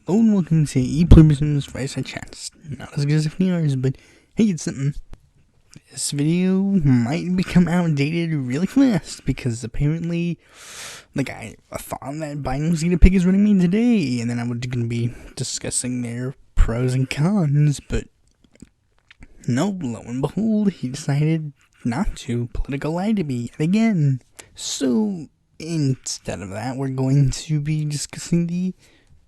Hello and welcome to Pluribus Unum's Fireside Chats. Not as good as FDR's, but hey, it's something. This video might become outdated really fast because apparently, I thought that Biden was gonna pick his running mate today, and then I was gonna be discussing their pros and cons, but no, lo and behold, he decided not to. Political lie to me yet again. So instead of that, we're going to be discussing the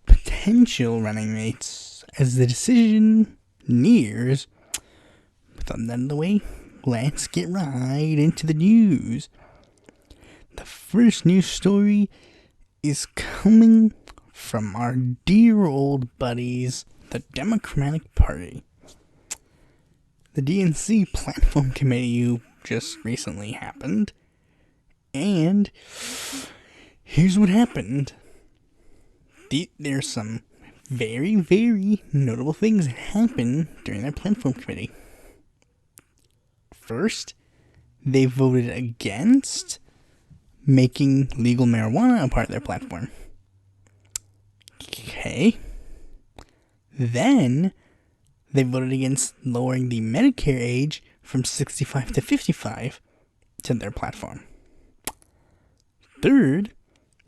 potential running mates as the decision nears. With all that out of the way, let's get right into the news. The first news story is coming from our dear old buddies, the Democratic Party. The DNC Platform Committee just recently happened, and here's what happened. There's some very, very notable things that happened during their platform committee. First, they voted against making legal marijuana a part of their platform. Okay. Then, they voted against lowering the Medicare age from 65 to 55 to their platform. Third,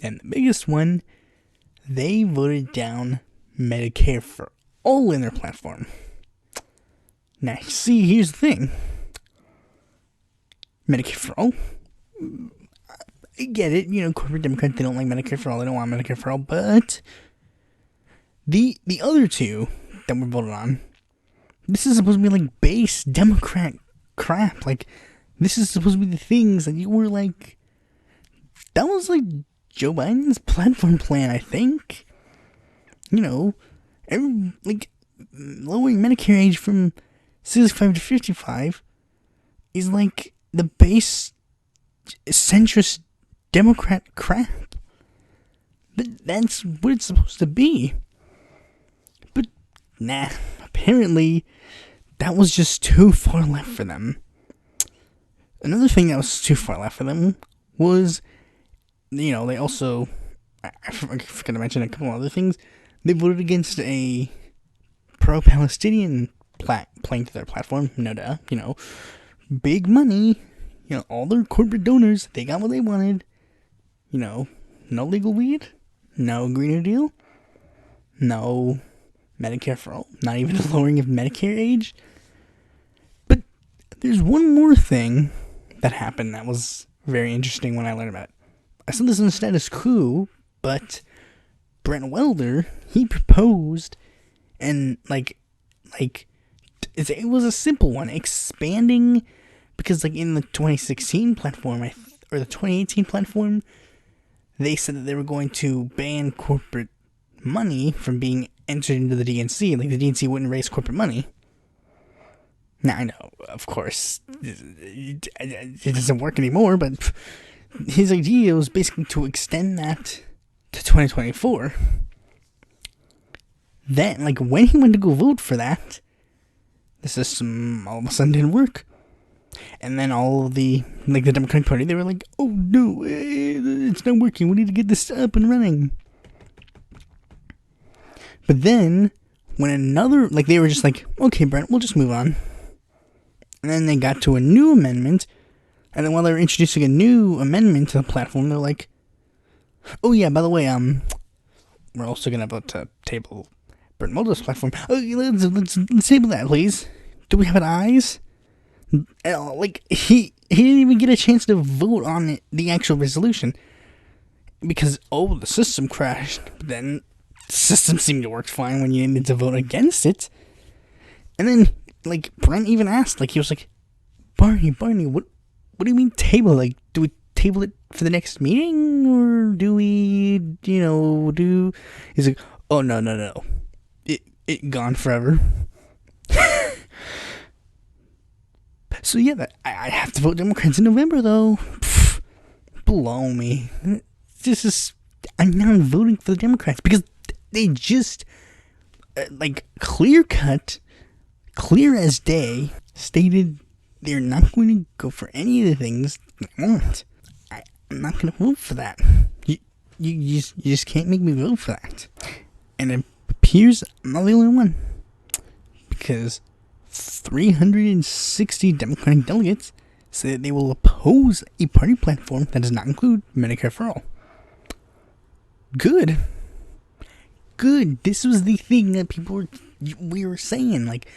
and the biggest one, they voted down Medicare for all in their platform. Now, see, here's the thing. Medicare for all, I get it, corporate Democrats, they don't like Medicare for all, they don't want Medicare for all, but the other two that were voted on, this is supposed to be base Democrat crap. This is supposed to be the things that you were that was Joe Biden's platform plan, I think. Lowering Medicare age from 65 to 55 is the base centrist Democrat crap. But that's what it's supposed to be. But nah, apparently that was just too far left for them. Another thing that was too far left for them was, they also, I forgot to mention a couple other things. They voted against a pro-Palestinian plank to their platform. No duh, big money, all their corporate donors, they got what they wanted. No legal weed, no Green New Deal, no Medicare for all, not even a lowering of Medicare age. But there's one more thing that happened that was very interesting when I learned about it. I saw this in the status quo, but Brent Welder, he proposed, and it was a simple one, expanding, because in the 2016 platform, or the 2018 platform, they said that they were going to ban corporate money from being entered into the DNC, the DNC wouldn't raise corporate money. Now, I know, of course, it doesn't work anymore, but his idea was basically to extend that to 2024. Then, when he went to go vote for that, the system all of a sudden didn't work. And then all of the Democratic Party, they were like, oh no, it's not working, we need to get this up and running. But then, when another, they were just okay, Brent, we'll just move on. And then they got to a new amendment, and then while they were introducing a new amendment to the platform, they're like, oh yeah, by the way, we're also gonna vote to table Brent Mulder's platform. Oh, let's table that, please. Do we have an ayes? He didn't even get a chance to vote on the actual resolution because the system crashed. But then the system seemed to work fine when you needed to vote against it. And then Brent even asked, he was like, Barney, what do you mean table? Do we table it for the next meeting, or do we, do? He's like, oh no, it gone forever. So yeah, I have to vote Democrats in November though. Pfft, blow me. I'm now voting for the Democrats because they just clear as day stated they're not going to go for any of the things I want. I'm not going to vote for that. You just can't make me vote for that. And then appears I'm not the only one, because 360 Democratic delegates say that they will oppose a party platform that does not include Medicare for all. Good. This was the thing that we were saying. Like,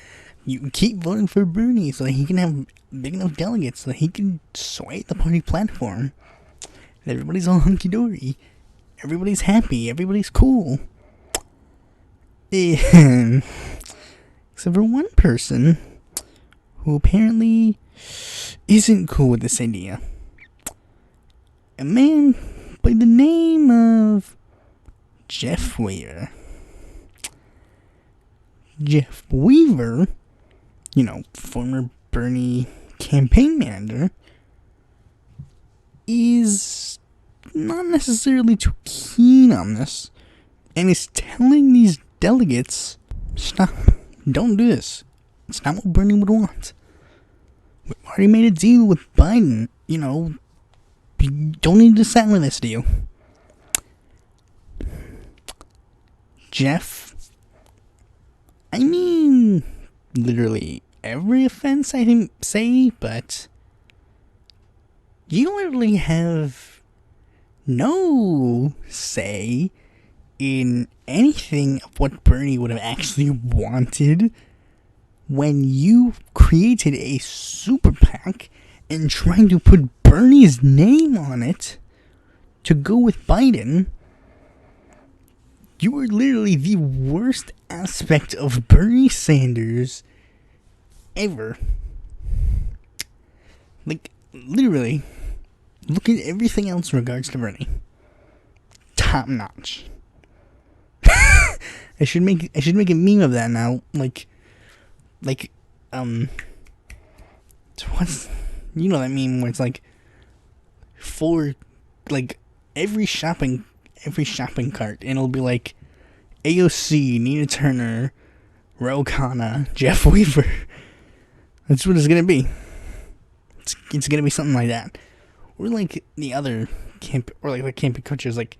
you keep voting for Bernie so that he can have big enough delegates so that he can sway the party platform. And everybody's all hunky-dory. Everybody's happy. Everybody's cool. And except for one person who apparently isn't cool with this idea. A man by the name of Jeff Weaver. Jeff Weaver, former Bernie campaign manager, is not necessarily too keen on this, and is telling these delegates, stop, don't do this. It's not what Bernie would want. We've already made a deal with Biden, you don't need to sign with this deal. Jeff, literally every offense I can say, but you literally have no say in anything of what Bernie would have actually wanted when you created a super PAC and trying to put Bernie's name on it to go with Biden. You were literally the worst aspect of Bernie Sanders ever. Like, literally, look at everything else in regards to Bernie. Top notch. I should make a meme of that now. What's that meme where it's like for like every shopping cart, and it'll be like AOC, Nina Turner, Ro Khanna, Jeff Weaver. That's what it's gonna be. It's gonna be something like that, or like the other the camping cultures, like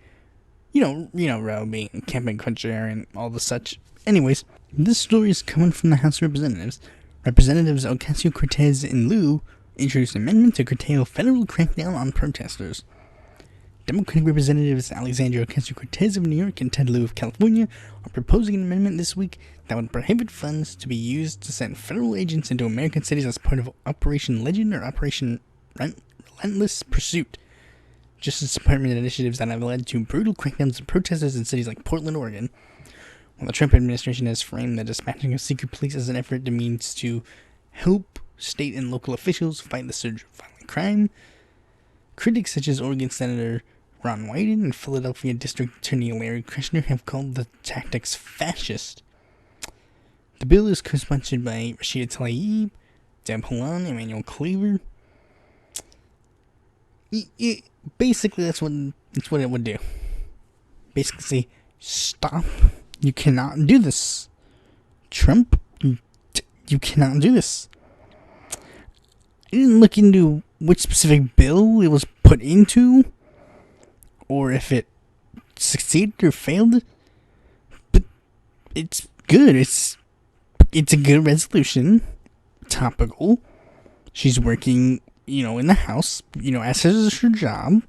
Ro being camping culture and all the such. Anyways, this story is coming from the House of Representatives. Representatives Ocasio-Cortez and Liu introduced an amendment to curtail federal crackdown on protesters. Democratic Representatives Alexandria Ocasio-Cortez of New York and Ted Lieu of California are proposing an amendment this week that would prohibit funds to be used to send federal agents into American cities as part of Operation Legend or Operation Relentless Pursuit. Justice Department initiatives that have led to brutal crackdowns of protesters in cities like Portland, Oregon. While the Trump administration has framed the dispatching of secret police as an effort that means to help state and local officials fight the surge of violent crime, critics such as Oregon Senator Ron Wyden and Philadelphia District Attorney Larry Krishner have called the tactics fascist. The bill is co-sponsored by Rashida Tlaib, Deb Haaland, Emmanuel Cleaver. Basically, that's what it would do. Basically, say, stop. You cannot do this. Trump, you cannot do this. I didn't look into which specific bill it was put into, or if it succeeded or failed. But it's good. It's a good resolution. Topical. She's working, in the House, as is her job.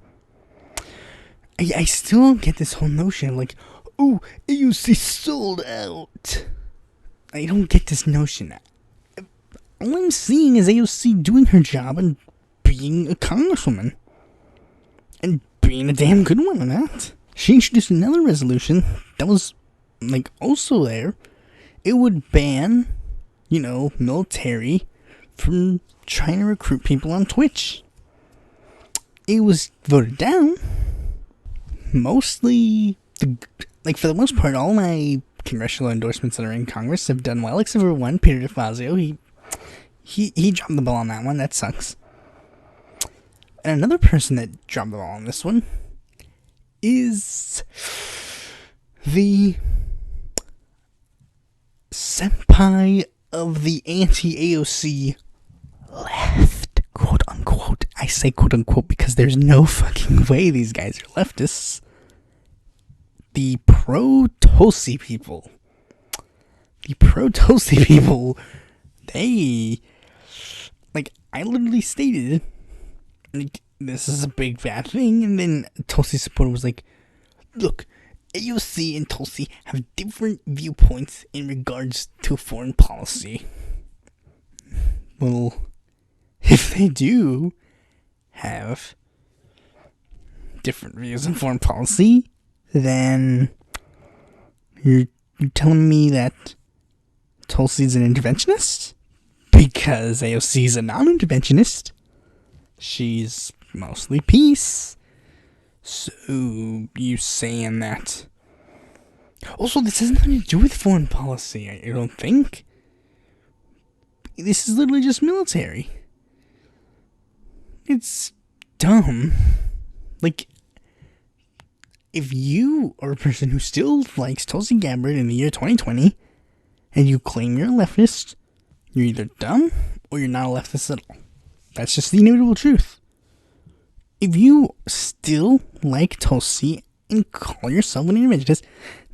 I still don't get this whole notion of like, oh, AOC sold out. I don't get this notion. All I'm seeing is AOC doing her job and being a congresswoman. And being a damn good one at that. She introduced another resolution that was, also there. It would ban, military from trying to recruit people on Twitch. It was voted down. Mostly, for the most part, all my congressional endorsements that are in Congress have done well, except for one, Peter DeFazio. He dropped the ball on that one. That sucks. And another person that dropped the ball on this one is the senpai of the anti-AOC left, quote unquote. I say quote unquote because there's no fucking way these guys are leftists. The pro-Tulsi people. the pro-Tulsi people, they, like, I literally stated, like, this is a big bad thing, and then Tulsi supporter was like, look, AOC and Tulsi have different viewpoints in regards to foreign policy. Well, if they do have different views on foreign policy, then you're telling me that Tulsi's an interventionist? Because AOC's a non-interventionist. She's mostly peace. So, you saying that... Also, this has nothing to do with foreign policy, I don't think. This is literally just military. It's dumb. Like, if you are a person who still likes Tulsi Gabbard in the year 2020, and you claim you're a leftist, you're either dumb, or you're not a leftist at all. That's just the inevitable truth. If you still like Tulsi and call yourself an interventionist,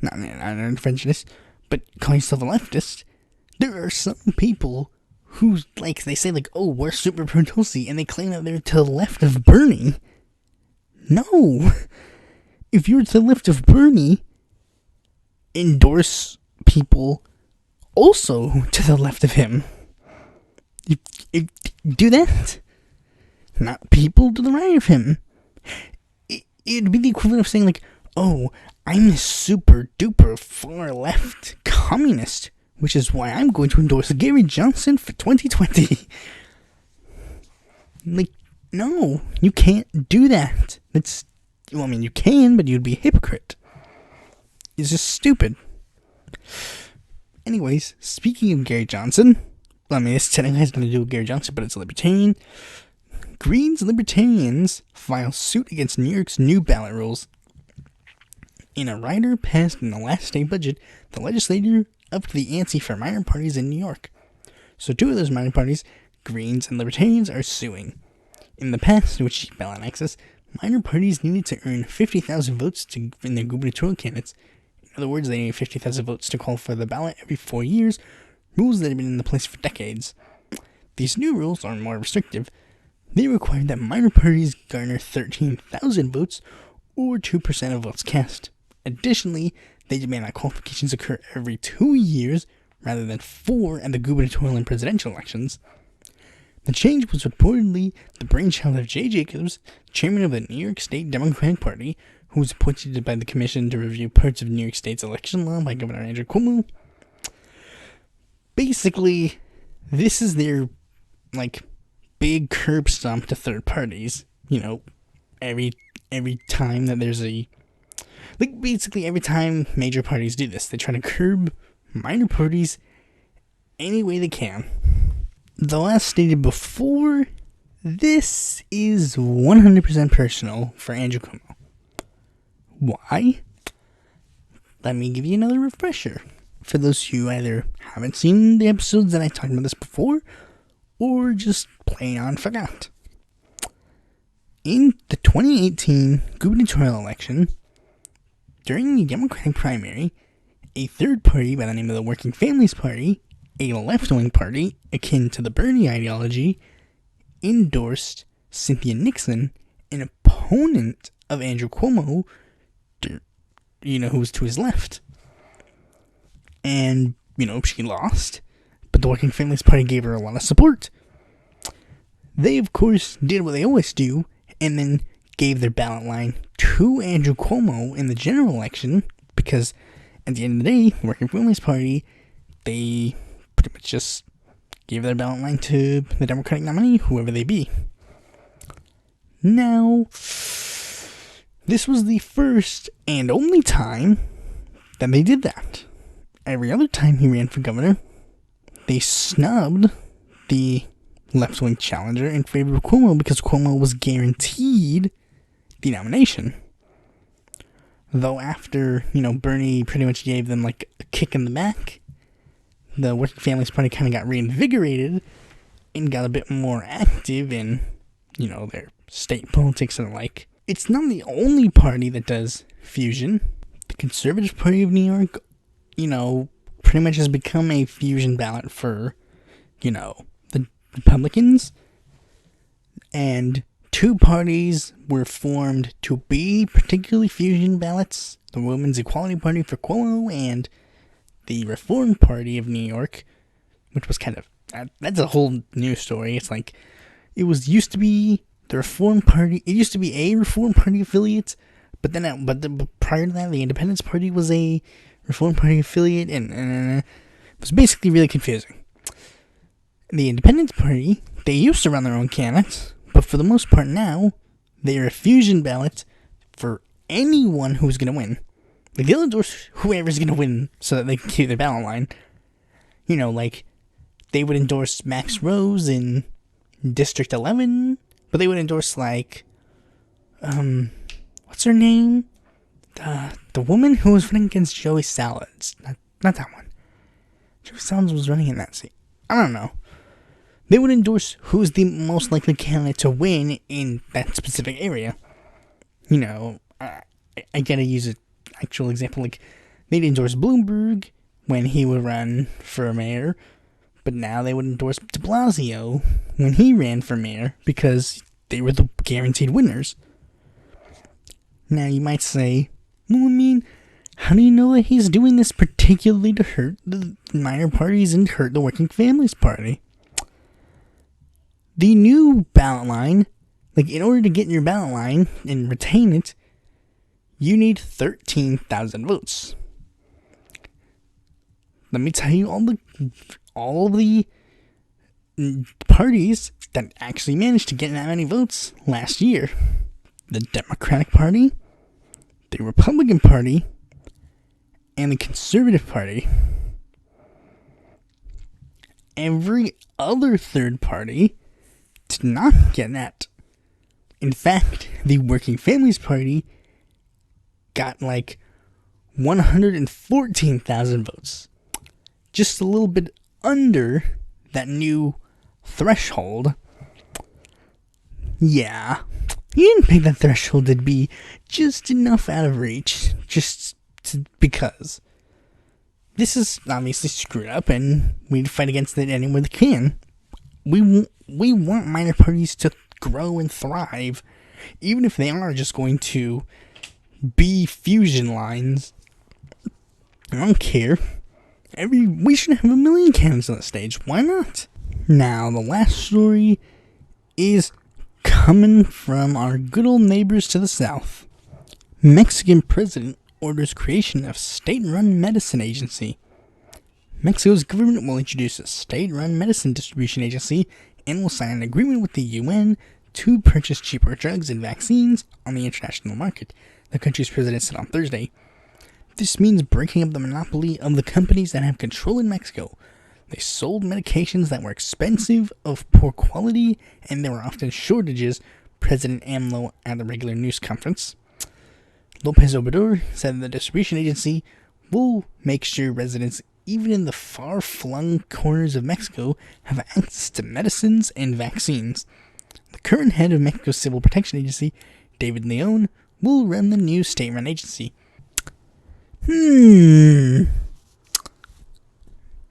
not an interventionist, but call yourself a leftist, there are some people who, like, they say, like, oh, we're super pro-Tulsi, and they claim that they're to the left of Bernie. No. If you're to the left of Bernie, endorse people also to the left of him. Do that. Not people to the right of him. It'd be the equivalent of saying, like, oh, I'm a super duper far left communist, which is why I'm going to endorse Gary Johnson for 2020. Like, no, you can't do that. Well, I mean, you can, but you'd be a hypocrite. It's just stupid. Anyways, speaking of Gary Johnson, well, I mean, this technically has nothing to do with Gary Johnson, but it's a libertarian. Greens and Libertarians file suit against New York's new ballot rules. In a rider passed in the last state budget, the legislature upped the ante for minor parties in New York. So two of those minor parties, Greens and Libertarians, are suing. In the past, to achieve ballot access, minor parties needed to earn 50,000 votes in their gubernatorial candidates. In other words, they needed 50,000 votes to call for the ballot every 4 years, rules that have been in place for decades. These new rules are more restrictive. They require that minor parties garner 13,000 votes, or 2% of votes cast. Additionally, they demand that qualifications occur every 2 years, rather than 4 at the gubernatorial and presidential elections. The change was reportedly the brainchild of Jay Jacobs, chairman of the New York State Democratic Party, who was appointed by the commission to review parts of New York State's election law by Governor Andrew Cuomo. Basically, this is their, like, big curb stomp to third parties. You know, every time that there's basically every time major parties do this, they try to curb minor parties any way they can. Though as stated before, this is 100% personal for Andrew Cuomo. Why? Let me give you another refresher. For those who either haven't seen the episodes that I talked about this before, or just plain on forgot. In the 2018 gubernatorial election, during the Democratic primary, a third party by the name of the Working Families Party, a left-wing party akin to the Bernie ideology, endorsed Cynthia Nixon, an opponent of Andrew Cuomo, who was to his left. And, she lost, but the Working Families Party gave her a lot of support. They, of course, did what they always do, and then gave their ballot line to Andrew Cuomo in the general election, because at the end of the day, the Working Families Party, they pretty much just gave their ballot line to the Democratic nominee, whoever they be. Now, this was the first and only time that they did that. Every other time he ran for governor, they snubbed the left-wing challenger in favor of Cuomo because Cuomo was guaranteed the nomination. Though after, Bernie pretty much gave them like a kick in the back, the Working Families Party kind of got reinvigorated and got a bit more active in, their state politics and the like. It's not the only party that does fusion. The Conservative Party of New York, pretty much has become a fusion ballot for, the Republicans. And two parties were formed to be particularly fusion ballots. The Women's Equality Party for Cuomo and the Reform Party of New York, which was kind of, that's a whole new story. It's like, used to be the Reform Party, it used to be a Reform Party affiliate, but prior to that, the Independence Party was a Reform Party affiliate, and it was basically really confusing. The Independence Party, they used to run their own candidates, but for the most part now, they're a fusion ballot for anyone who's going to win. Like, they'll endorse whoever's going to win so that they can keep their ballot line. Like, they would endorse Max Rose in District 11, but they would endorse, like, what's her name? The woman who was running against Joey Salads. Not that one. Joey Salads was running in that seat. I don't know. They would endorse who's the most likely candidate to win in that specific area. I gotta use an actual example. Like, they'd endorse Bloomberg when he would run for mayor, but now they would endorse de Blasio when he ran for mayor because they were the guaranteed winners. Now, you might say, well, how do you know that he's doing this particularly to hurt the minor parties and hurt the Working Families Party? The new ballot line, like, in order to get in your ballot line and retain it, you need 13,000 votes. Let me tell you all the parties that actually managed to get that many votes last year. The Democratic Party, the Republican Party, and the Conservative Party. Every other third party did not get that. In fact, the Working Families Party got like 114,000 votes. Just a little bit under that new threshold. Yeah, you didn't pick that threshold to be just enough out of reach, because this is obviously screwed up, and we fight against it any way we can. We want minor parties to grow and thrive, even if they are just going to be fusion lines. I don't care. We should have 1 million candidates on the stage. Why not? Now, the last story is coming from our good old neighbors to the south. Mexican president orders creation of state-run medicine agency. Mexico's government will introduce a state-run medicine distribution agency and will sign an agreement with the UN to purchase cheaper drugs and vaccines on the international market, the country's president said on Thursday. This means breaking up the monopoly of the companies that have control in Mexico. They sold medications that were expensive, of poor quality, and there were often shortages, President AMLO at the regular news conference. López Obrador said the distribution agency will make sure residents, even in the far-flung corners of Mexico, have access to medicines and vaccines. The current head of Mexico's Civil Protection Agency, David Leon, will run the new state-run agency.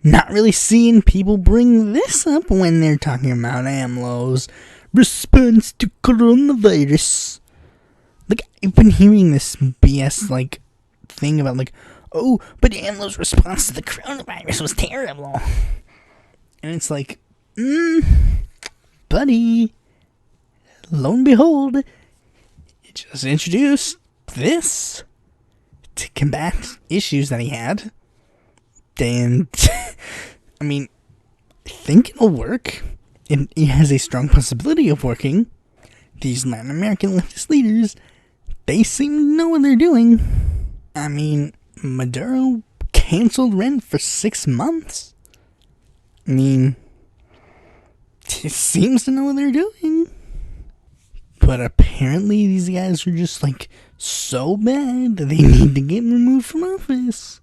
Not really seeing people bring this up when they're talking about AMLO's response to coronavirus. Like, I've been hearing this BS, thing about, oh, but AMLO's response to the coronavirus was terrible. And it's like, buddy, lo and behold, it just introduced this to combat issues that he had. And, I think it'll work. It has a strong possibility of working. These Latin American leftist leaders, they seem to know what they're doing. Maduro canceled rent for 6 months. It seems to know what they're doing. But apparently these guys are just, so bad that they need to get removed from office.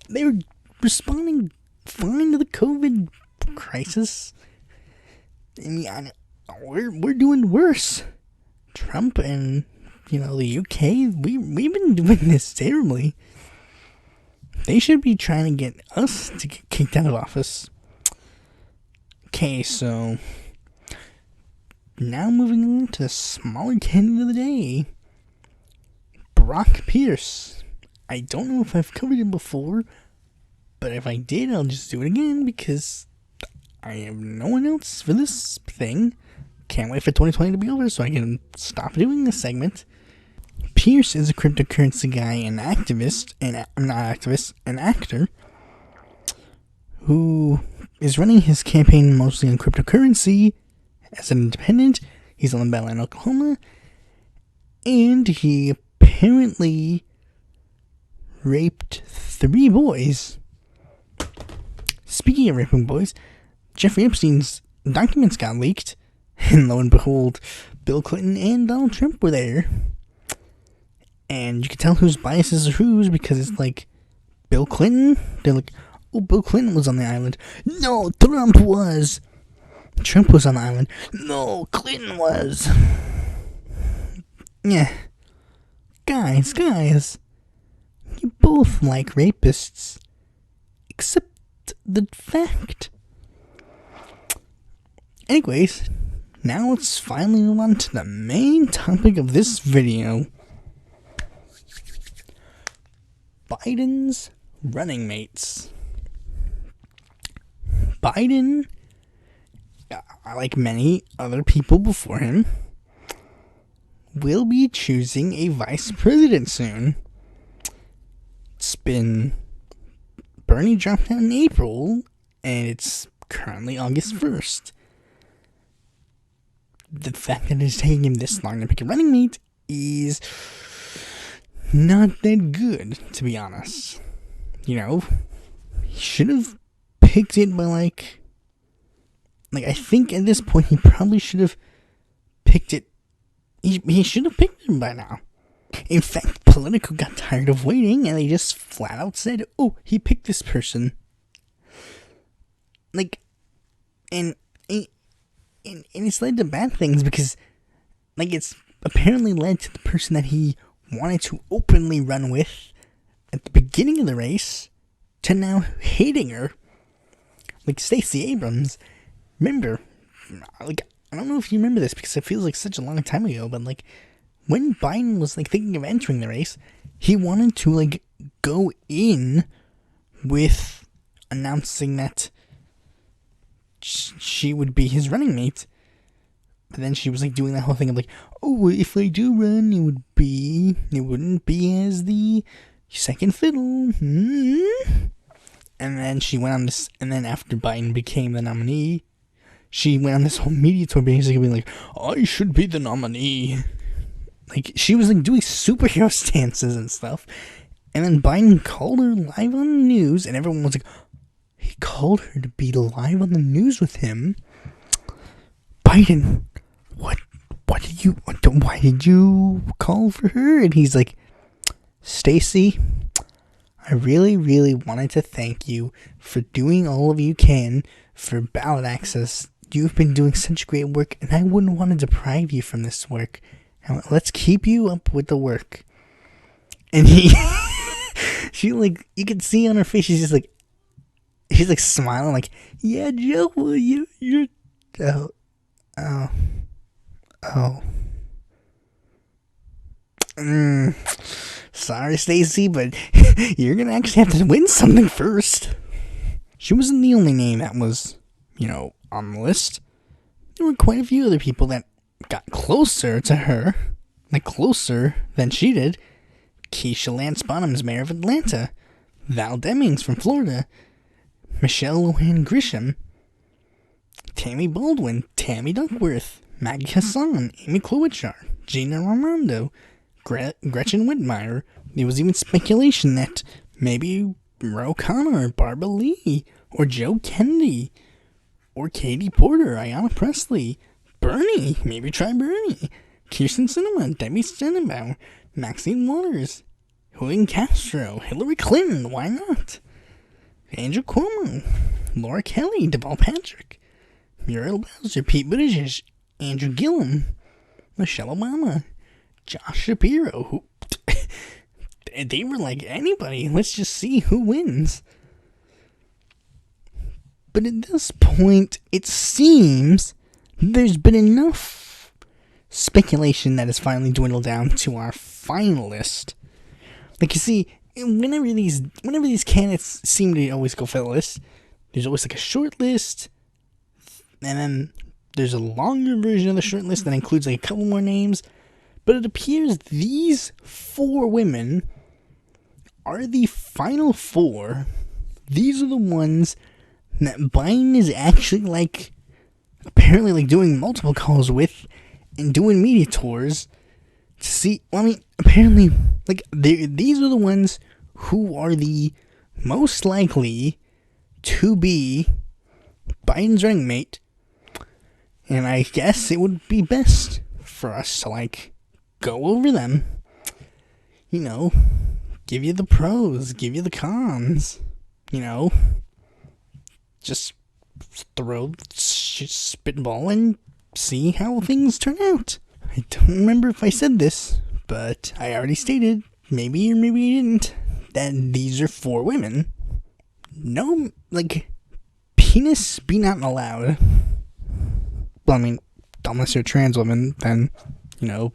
They were responding fine to the COVID crisis. We're doing worse. Trump and, the UK, we've been doing this terribly. They should be trying to get us to get kicked out of office. Okay, so now moving on to the smaller candidate of the day, Brock Pierce. I don't know if I've covered him before, but if I did, I'll just do it again because I have no one else for this thing. Can't wait for 2020 to be over so I can stop doing this segment. Pierce is a cryptocurrency guy and activist, an actor, who is running his campaign mostly on cryptocurrency as an independent. He's on the ballot in Oklahoma, and he apparently raped 3 boys. Speaking of raping boys, Jeffrey Epstein's documents got leaked, and lo and behold, Bill Clinton and Donald Trump were there. And you can tell whose biases are whose because it's like Bill Clinton. They're like, oh, Bill Clinton was on the island. No, Trump was. Trump was on the island. No, Clinton was. Yeah. Guys. You both like rapists. Except the fact. Anyways, now let's finally move on to the main topic of this video. Biden's running mates. Biden, like many other people before him, will be choosing a vice president soon. It's been Bernie dropped out in April, and it's currently August 1st. The fact that it's taking him this long to pick a running mate is not that good, to be honest. You know, he should have picked it by like I think at this point he probably should have picked it. He should have picked it by now. In fact, Politico got tired of waiting and they just flat out said, oh, he picked this person. And it's led to bad things because, it's apparently led to the person that he wanted to openly run with at the beginning of the race to now hating her. Like Stacey Abrams. Remember, I don't know if you remember this because it feels like such a long time ago, but when Biden was thinking of entering the race, he wanted to go in with announcing that she would be his running mate. But then she was doing that whole thing of oh, if I do run, it wouldn't be as the second fiddle. And then she went on this, and then after Biden became the nominee, she went on this whole media tour basically being I should be the nominee. She was doing superhero stances and stuff. And then Biden called her live on the news, and everyone was he called her to be live on the news with him. Biden, why did you call for her? And he's Stacey, I really, really wanted to thank you for doing all of you can for ballot access. You've been doing such great work, and I wouldn't want to deprive you from this work. Now, let's keep you up with the work. And she you can see on her face, she's just she's smiling, yeah, Joe, well, you're, sorry, Stacey, but you're gonna actually have to win something first. She wasn't the only name that was, on the list. There were quite a few other people that got closer to her, closer than she did. Keisha Lance Bottoms, mayor of Atlanta. Val Demings from Florida. Michelle Lujan Grisham. Tammy Baldwin, Tammy Duckworth, Maggie Hassan, Amy Klobuchar, Gina Raimondo, Gretchen Whitmire. There was even speculation that maybe Ro Khanna, Barbara Lee, or Joe Kennedy, or Katie Porter, Ayanna Pressley, Bernie, maybe try Bernie, Kirsten Sinema, Debbie Stenenbauer, Maxine Waters, Julian Castro, Hillary Clinton, why not? Andrew Cuomo, Laura Kelly, Deval Patrick, Muriel Bowser, Pete Buttigieg, Andrew Gillum, Michelle Obama, Josh Shapiro, they were like, anybody, let's just see who wins. But at this point, it seems there's been enough speculation that has finally dwindled down to our finalist. Like, you see, whenever these candidates seem to always go for the list, there's always like a short list, and then there's a longer version of the short list that includes like a couple more names. But it appears these 4 women are the final 4. These are the ones that Biden is actually like, apparently like doing multiple calls with and doing media tours to see. Well, I mean, apparently like these are the ones who are the most likely to be Biden's running mate. And I guess it would be best for us to like go over them, you know, give you the pros, give you the cons, you know, just spitball and see how things turn out. I don't remember if I said this, but I already stated, maybe or maybe I didn't, that these are 4 women. No, like, penis be not allowed. Well, I mean, unless you're a trans woman, then, you know,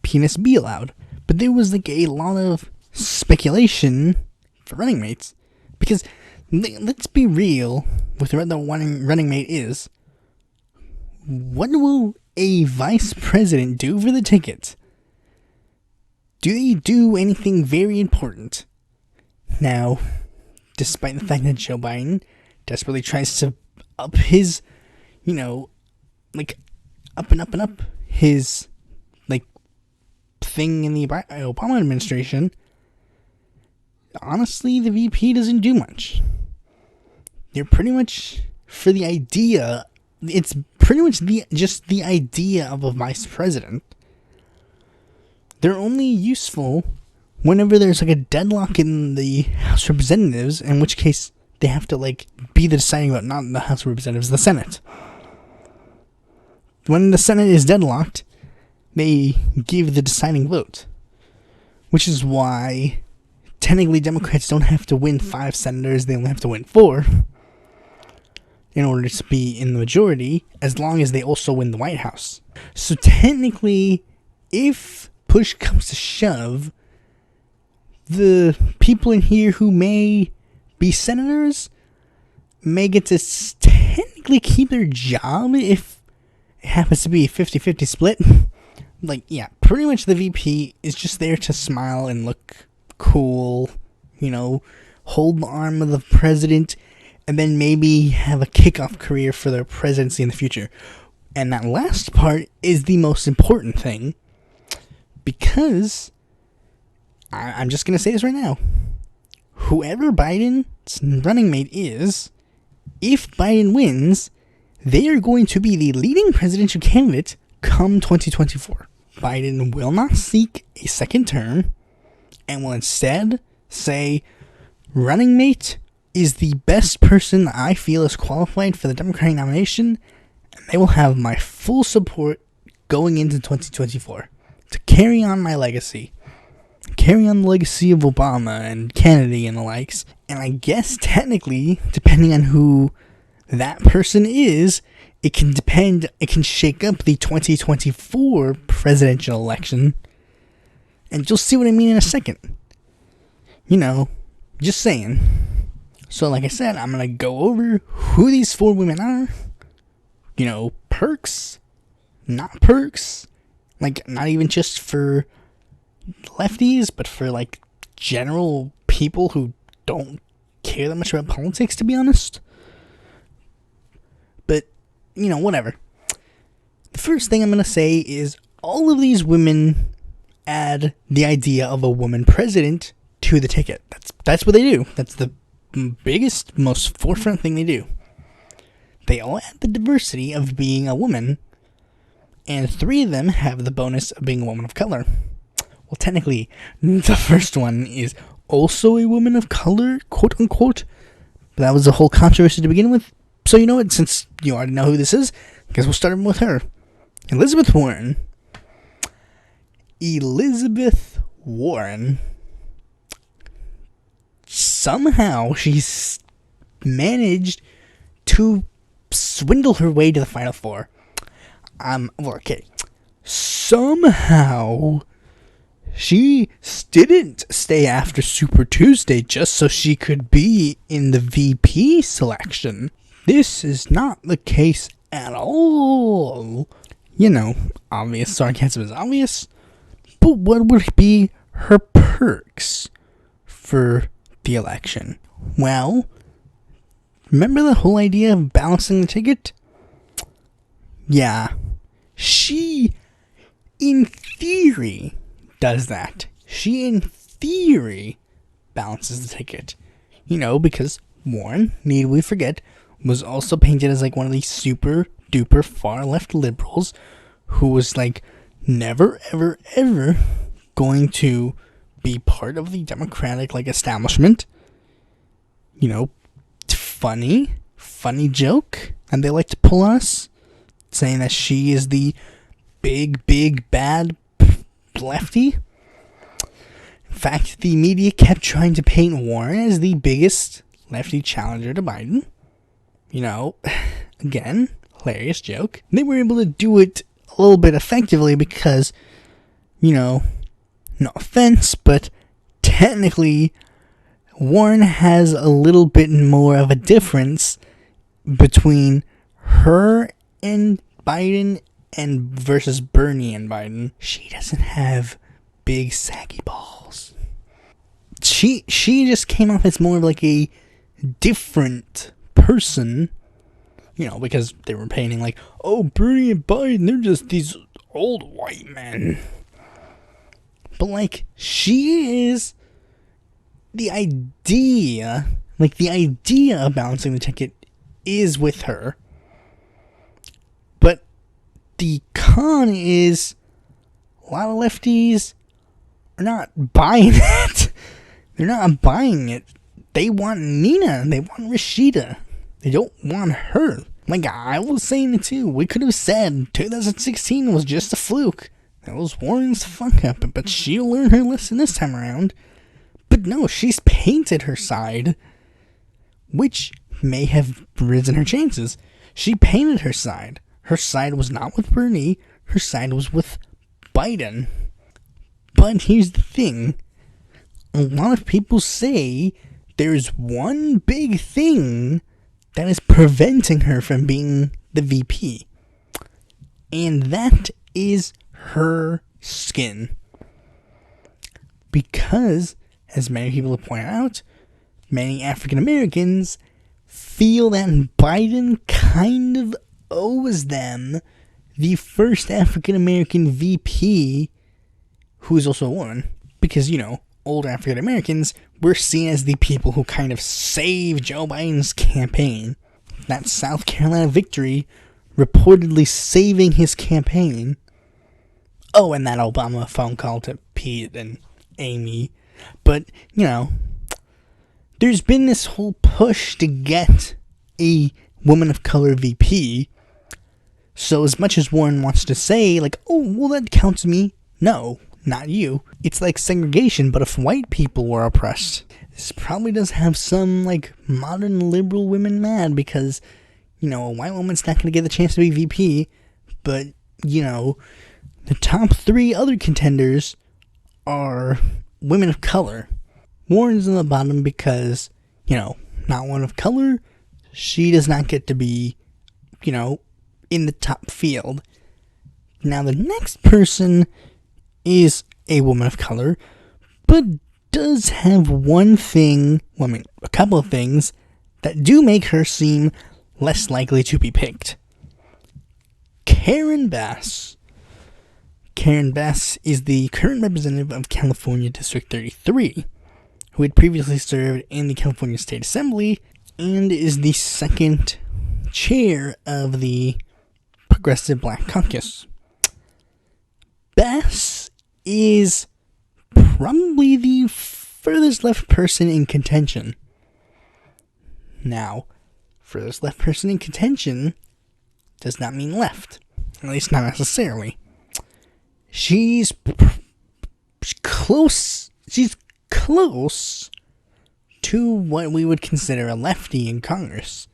penis be allowed. But there was like a lot of speculation for running mates, because let's be real with what the running mate is. What will a vice president do for the ticket? Do they do anything very important? Now, despite the fact that Joe Biden desperately tries to up his, you know, like up and up and up his like thing in the Obama administration, honestly, the VP doesn't do much. They're pretty much for the idea. It's pretty much just the idea of a vice president. They're only useful whenever there's like a deadlock in the House of Representatives, in which case they have to like be the deciding vote, not the House of Representatives, the Senate. When the Senate is deadlocked, they give the deciding vote, which is why technically Democrats don't have to win 5 senators, they only have to win 4 in order to be in the majority, as long as they also win the White House. So technically, if push comes to shove, the people in here who may be senators may get to technically keep their job if it happens to be a 50-50 split. Like, yeah, pretty much the VP is just there to smile and look cool, you know, hold the arm of the president, and then maybe have a kickoff career for their presidency in the future. And that last part is the most important thing, because I'm just going to say this right now. Whoever Biden's running mate is, if Biden wins, they are going to be the leading presidential candidate come 2024. Biden will not seek a second term and will instead say, running mate is the best person I feel is qualified for the Democratic nomination, and they will have my full support going into 2024 to carry on my legacy. Carry on the legacy of Obama and Kennedy and the likes. And I guess technically, depending on who that person is, it can shake up the 2024 presidential election. And you'll see what I mean in a second. You know, just saying. So like I said, I'm going to go over who these 4 women are. You know, perks, not perks. Like, not even just for lefties, but for like general people who don't care that much about politics, to be honest. But, you know, whatever. The first thing I'm going to say is all of these women add the idea of a woman president to the ticket. That's what they do. That's the biggest, most forefront thing they do. They all add the diversity of being a woman, and 3 of them have the bonus of being a woman of color. Well, technically, the first one is also a woman of color, quote unquote. But that was a whole controversy to begin with. So you know what, since you already know who this is, I guess we'll start with her. Elizabeth Warren. Elizabeth Warren somehow she's managed to swindle her way to the Final Four. Okay. Somehow she didn't stay after Super Tuesday just so she could be in the VP selection. This is not the case at all. You know, obvious sarcasm is obvious, but what would be her perks for the election? Well, remember the whole idea of balancing the ticket? Yeah, she, in theory, does that. She, in theory, balances the ticket. You know, because Warren, need we forget, was also painted as like one of these super duper far left liberals who was like never ever ever going to be part of the Democratic like establishment. You know, funny joke, and they like to pull us, saying that she is the big bad lefty. In fact, the media kept trying to paint Warren as the biggest lefty challenger to Biden. You know, again, hilarious joke. They were able to do it a little bit effectively because, you know, no offense, but technically Warren has a little bit more of a difference between her and Biden and versus Bernie and Biden. She doesn't have big saggy balls. She just came off as more of like a different person, you know, because they were painting like, oh, Bernie and Biden, they're just these old white men. But like, she is the idea of balancing the ticket is with her. But the con is a lot of lefties are not buying it. They're not buying it. They want Nina. They want Rashida. They don't want her. Like I was saying it too. We could have said 2016 was just a fluke. That was Warren's fuck up. But she'll learn her lesson this time around. But no, she's painted her side, which may have risen her chances. She painted her side. Her side was not with Bernie. Her side was with Biden. But here's the thing. A lot of people say there's one big thing that is preventing her from being the VP. And that is her skin. Because, as many people have pointed out, many African Americans feel that Biden kind of owes them the first African American VP who is also a woman. Because, you know, older African Americans were seen as the people who kind of saved Joe Biden's campaign. That South Carolina victory reportedly saving his campaign. Oh, and that Obama phone call to Pete and Amy. But, you know, there's been this whole push to get a woman of color VP. So as much as Warren wants to say, like, oh, well, that counts me. No, not you. It's like segregation, but if white people were oppressed. This probably does have some, like, modern liberal women mad because, you know, a white woman's not going to get the chance to be VP. But, you know, the top three other contenders are women of color. Warren's on the bottom because, you know, not one of color. She does not get to be, you know, in the top field. Now, the next person is a woman of color, but does have one thing, well, I mean, a couple of things that do make her seem less likely to be picked. Karen Bass. Karen Bass is the current representative of California District 33, who had previously served in the California State Assembly and is the second chair of the Progressive Black Caucus. Bass is probably the furthest left person in contention. Now, furthest left person in contention does not mean left. At least not necessarily. She's close. She's close, to what we would consider a lefty in Congress.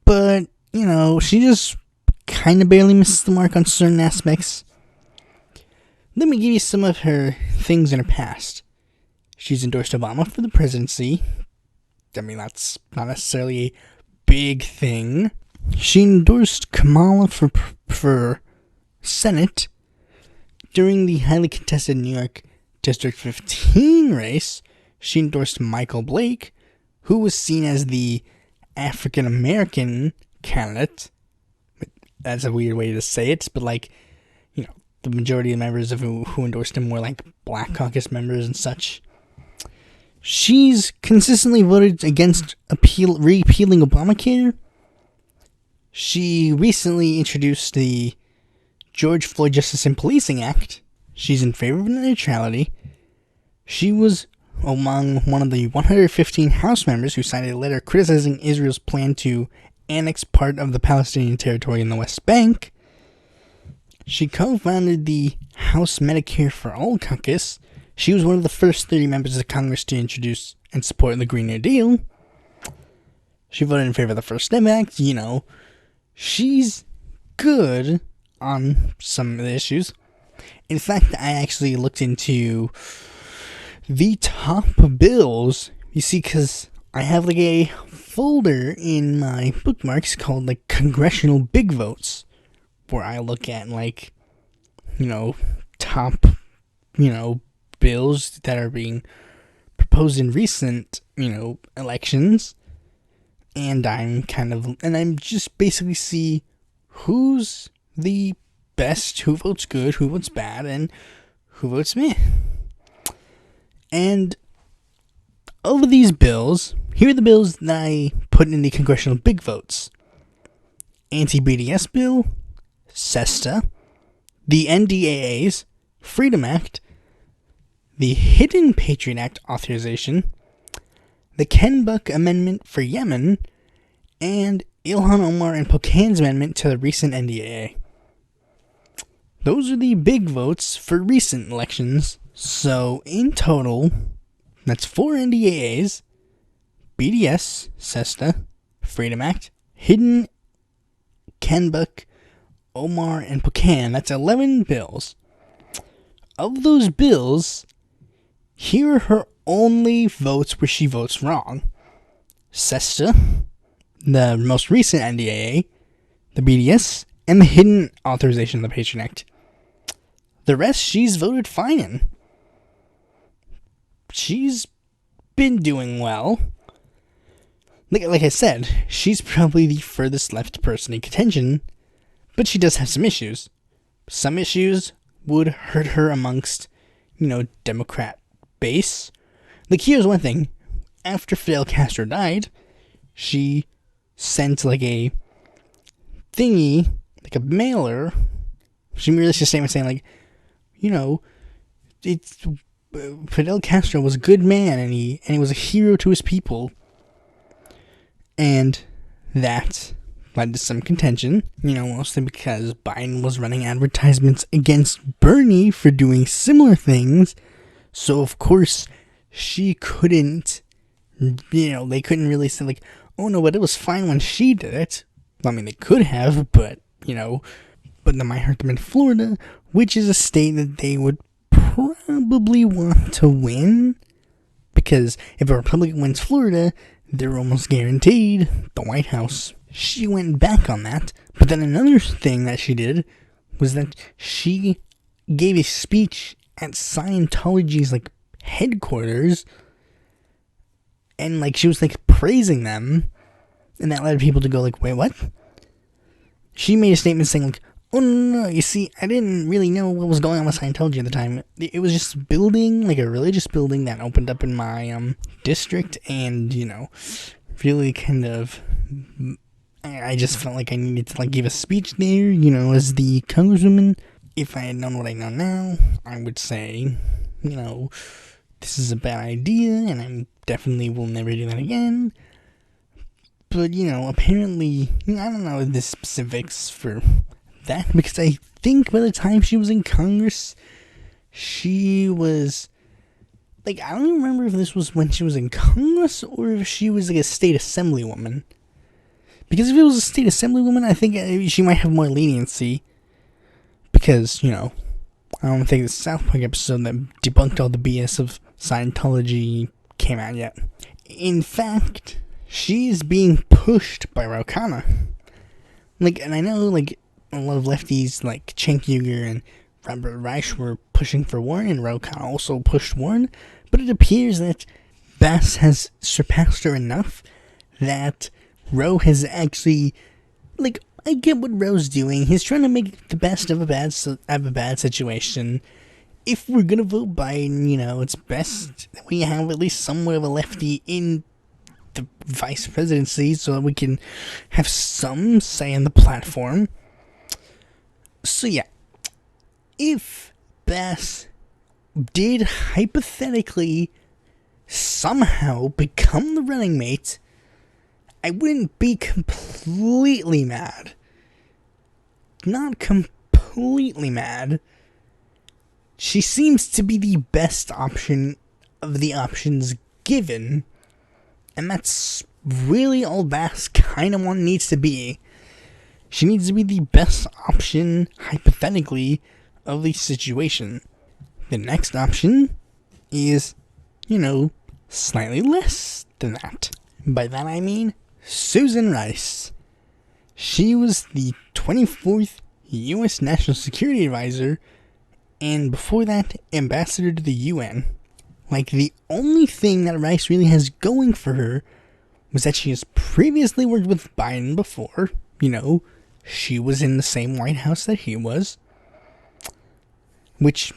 But, she just kind of barely misses the mark on certain aspects. Let me give you some of her things in her past. She's endorsed Obama for the presidency. I mean, that's not necessarily a big thing. She endorsed Kamala for Senate during the highly contested New York District 15 race. She endorsed Michael Blake, who was seen as the African-American candidate. That's a weird way to say it, but the majority of members of who endorsed him were Black Caucus members and such. She's consistently voted against repealing Obamacare. She recently introduced the George Floyd Justice and Policing Act. She's in favor of neutrality. She was among one of the 115 House members who signed a letter criticizing Israel's plan to annex part of the Palestinian territory in the West Bank. She co-founded the House Medicare for All caucus. She was one of the first 30 members of Congress to introduce and support the Green New Deal. She voted in favor of the First Step Act. She's good on some of the issues. In fact, I actually looked into the top bills. You see, because I have a folder in my bookmarks called Congressional Big Votes, where I look at top, bills that are being proposed in recent, elections. And I'm just basically see who's the best, who votes good, who votes bad, and who votes meh. And of these bills, here are the bills that I put in the Congressional Big Votes. Anti-BDS bill, SESTA, the NDAA's Freedom Act, the Hidden Patriot Act authorization, the Ken Buck Amendment for Yemen, and Ilhan Omar and Pocan's amendment to the recent NDAA. Those are the big votes for recent elections. So, in total, that's 4 NDAAs, BDS, SESTA, Freedom Act, Hidden, Ken Buck, Omar, and Pocan. That's 11 bills. Of those bills, here are her only votes where she votes wrong. SESTA, the most recent NDAA, the BDS, and the Hidden Authorization of the Patriot Act. The rest she's voted fine in. She's been doing well. Like I said, she's probably the furthest left person in contention, but she does have some issues. Some issues would hurt her amongst, Democrat base. Here's one thing. After Fidel Castro died, she sent a thingy, a mailer. She released a statement saying it's Fidel Castro was a good man and he was a hero to his people. And that led to some contention, mostly because Biden was running advertisements against Bernie for doing similar things. So, of course, she couldn't, they couldn't really say, oh no, but it was fine when she did it. I mean, they could have, but, but that might hurt them in Florida, which is a state that they would probably want to win. Because if a Republican wins Florida, they're almost guaranteed the White House. She went back on that. But then another thing that she did was that she gave a speech at Scientology's headquarters, and she was praising them, and that led people to go wait, what? She made a statement saying oh no, you see, I didn't really know what was going on with Scientology at the time. It was just a building, a religious building that opened up in my district, and really kind of, I just felt like I needed to give a speech there, as the congresswoman. If I had known what I know now, I would say, this is a bad idea, and I definitely will never do that again. But, apparently, I don't know the specifics for that, because I think by the time she was in Congress, she was like, I don't even remember if this was when she was in Congress or if she was like a state assemblywoman. Because if it was a state assemblywoman, I think she might have more leniency. Because, I don't think the South Park episode that debunked all the BS of Scientology came out yet. In fact, she's being pushed by Ro Khanna. And I know, a lot of lefties like Cenk Uygur and Robert Reich were pushing for Warren, and Ro Khanna also pushed Warren, but it appears that Bass has surpassed her enough that Ro has actually, I get what Ro's doing. He's trying to make the best of a bad situation. If we're gonna vote Biden, it's best that we have at least somewhat of a lefty in the vice presidency so that we can have some say in the platform. So yeah, if Bass did hypothetically somehow become the running mate, I wouldn't be completely mad. Not completely mad. She seems to be the best option of the options given, and that's really all Bass kind of needs to be. She needs to be the best option, hypothetically, of the situation. The next option is, slightly less than that. By that I mean Susan Rice. She was the 24th U.S. National Security Advisor, and before that, Ambassador to the UN. The only thing that Rice really has going for her was that she has previously worked with Biden before. She was in the same White House that he was. Which,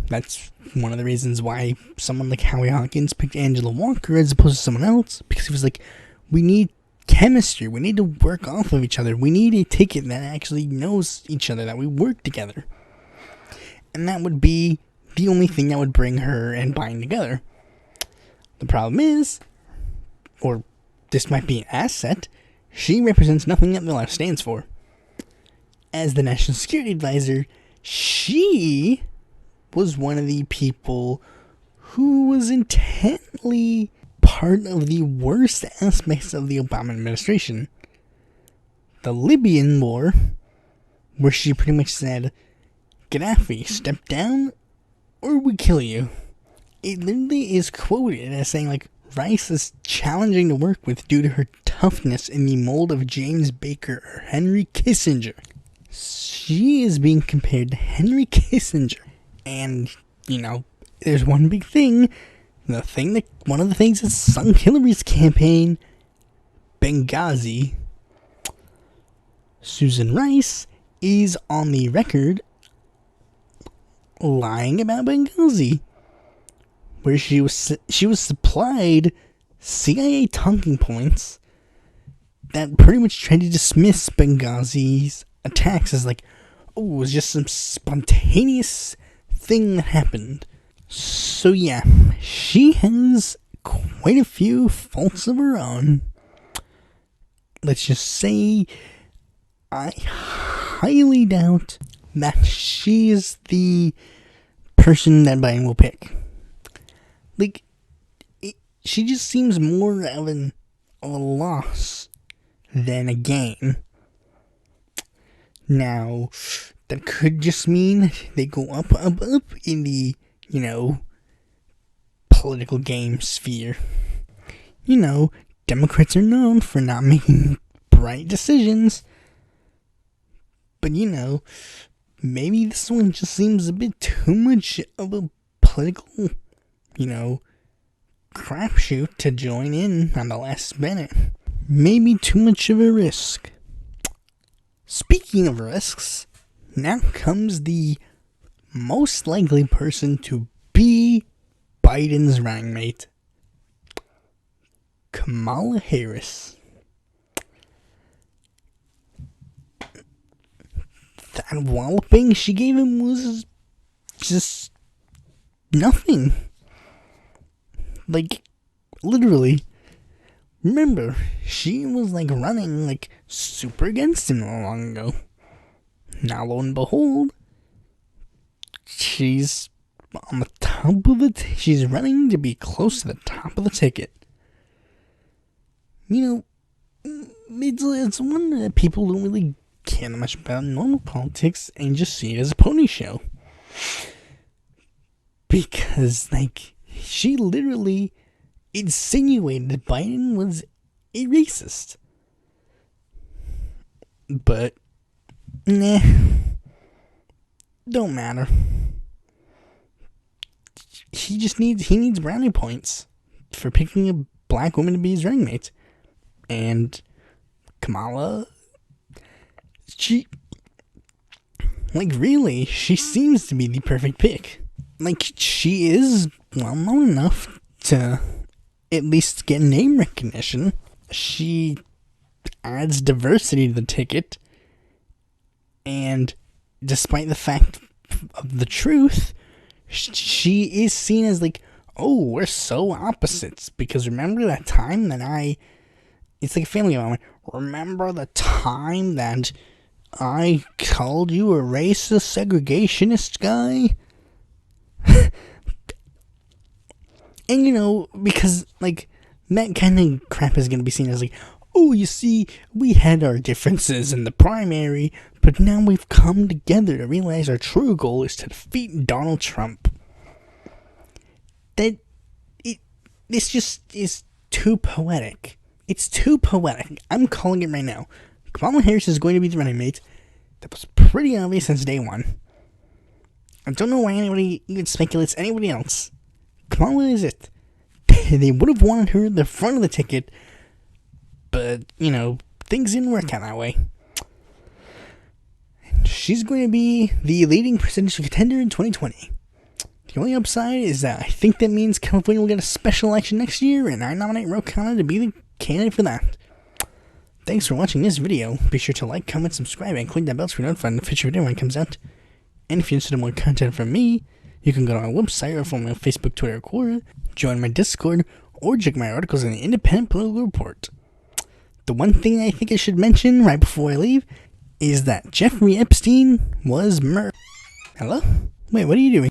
that's one of the reasons why someone like Howie Hawkins picked Angela Walker as opposed to someone else. Because he was like, we need chemistry. We need to work off of each other. We need a ticket that actually knows each other, that we work together. And that would be the only thing that would bring her and Biden together. The problem is, or this might be an asset, she represents nothing that the left stands for. As the National Security Advisor, she was one of the people who was intently part of the worst aspects of the Obama administration. The Libyan war, where she pretty much said, Gaddafi, step down or we kill you. It literally is quoted as saying, Rice is challenging to work with due to her toughness in the mold of James Baker or Henry Kissinger. She is being compared to Henry Kissinger. And, there's one big thing. One of the things that sunk Hillary's campaign, Benghazi. Susan Rice is on the record lying about Benghazi, where she was supplied CIA talking points that pretty much tried to dismiss Benghazi's attacks as it was just some spontaneous thing that happened. So yeah, she has quite a few faults of her own. Let's just say I highly doubt that she is the person that Biden will pick. She just seems more of a loss than a gain. Now, that could just mean they go up in the, political game sphere. Democrats are known for not making bright decisions. But, maybe this one just seems a bit too much of a political, crapshoot to join in on the last minute. Maybe too much of a risk. Speaking of risks, now comes the most likely person to be Biden's running mate, Kamala Harris. That walloping she gave him was just nothing. Literally. Remember, she was running super against him not long ago. Now lo and behold, she's on the top of she's running to be close to the top of the ticket. You know, it's one that people don't really care much about normal politics and just see it as a pony show. Because, like, she literally insinuated Biden was a racist. But, nah, don't matter. He needs brownie points for picking a black woman to be his running mate. And Kamala, she seems to be the perfect pick. Like, she is well known enough to at least get name recognition. She adds diversity to the ticket. And despite the fact of the truth, she is seen as like, oh, we're so opposites. Because remember that time that it's like a family moment. Remember the time that I called you a racist segregationist guy? And, you know, because, like, that kind of crap is going to be seen as, like, oh, you see, we had our differences in the primary, but now we've come together to realize our true goal is to defeat Donald Trump. This just is too poetic. It's too poetic. I'm calling it right now. Kamala Harris is going to be the running mate. That was pretty obvious since day one. I don't know why anybody even speculates anybody else. Kamala is it. They would have wanted her at the front of the ticket, but, you know, things didn't work out that way. She's going to be the leading presidential contender in 2020. The only upside is that I think that means California will get a special election next year, and I nominate Ro Khanna to be the candidate for that. Thanks for watching this video. Be sure to like, comment, subscribe, and click that bell to be notified when the future video when it comes out. And if you're interested in more content from me, you can go to my website or follow me on Facebook, Twitter, or Quora, join my Discord, or check my articles in the Independent Political Report. The one thing I think I should mention right before I leave is that Jeffrey Epstein was murdered. Hello? Wait, what are you doing?